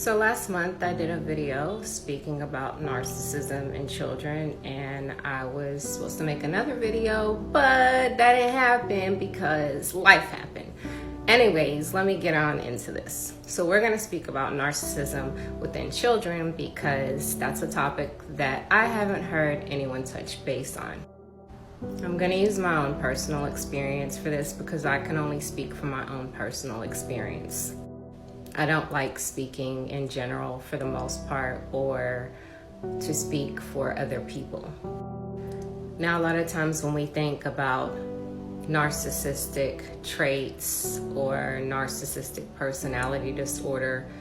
So last month I did a video speaking about narcissism in children, and I was supposed to make another video, but that didn't happen because life happened. Anyways, let me get on into this. So we're going to speak about narcissism within children because that's a topic that I haven't heard anyone touch base on. I'm going to use my own personal experience for this because I can only speak from my own personal experience. I don't like speaking in general for the most part, or to speak for other people. Now, a lot of times when we think about narcissistic traits or narcissistic personality disorder,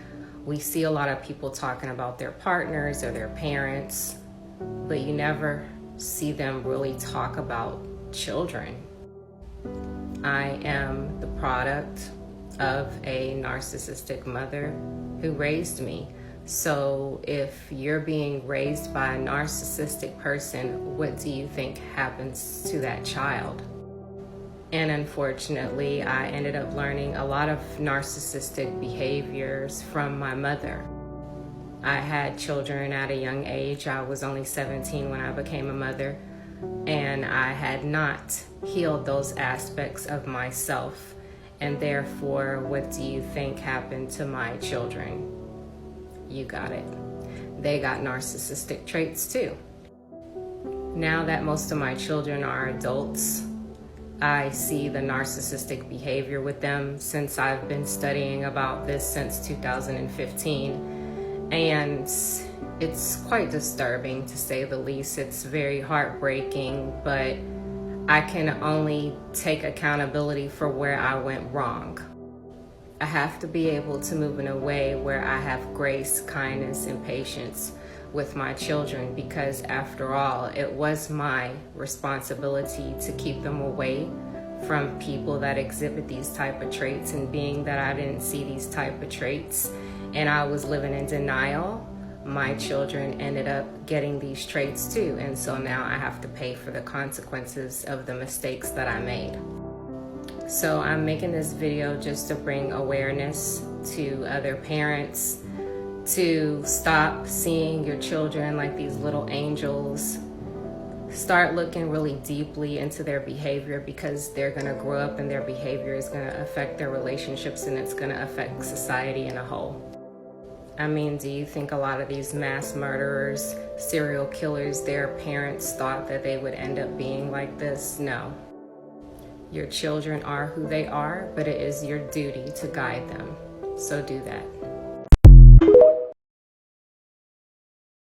we see a lot of people talking about their partners or their parents, but you never see them really talk about children. I am the product of a narcissistic mother who raised me. So if you're being raised by a narcissistic person, what do you think happens to that child? And unfortunately, I ended up learning a lot of narcissistic behaviors from my mother. I had children at a young age. I was only 17 when I became a mother, and I had not healed those aspects of myself. And therefore, what do you think happened to my children? You got it. They got narcissistic traits too. Now that most of my children are adults, I see the narcissistic behavior with them since I've been studying about this since 2015. And it's quite disturbing, to say the least. It's very heartbreaking, but I can only take accountability for where I went wrong. I have to be able to move in a way where I have grace, kindness, and patience with my children, because after all, it was my responsibility to keep them away from people that exhibit these type of traits. And being that I didn't see these type of traits and I was living in denial, my children ended up getting these traits too. And so now I have to pay for the consequences of the mistakes that I made. So I'm making this video just to bring awareness to other parents to stop seeing your children like these little angels. Start looking really deeply into their behavior, because they're going to grow up and their behavior is going to affect their relationships, and it's going to affect society in a whole. I mean, do you think a lot of these mass murderers, serial killers, their parents thought that they would end up being like this? No. Your children are who they are, but it is your duty to guide them. So do that.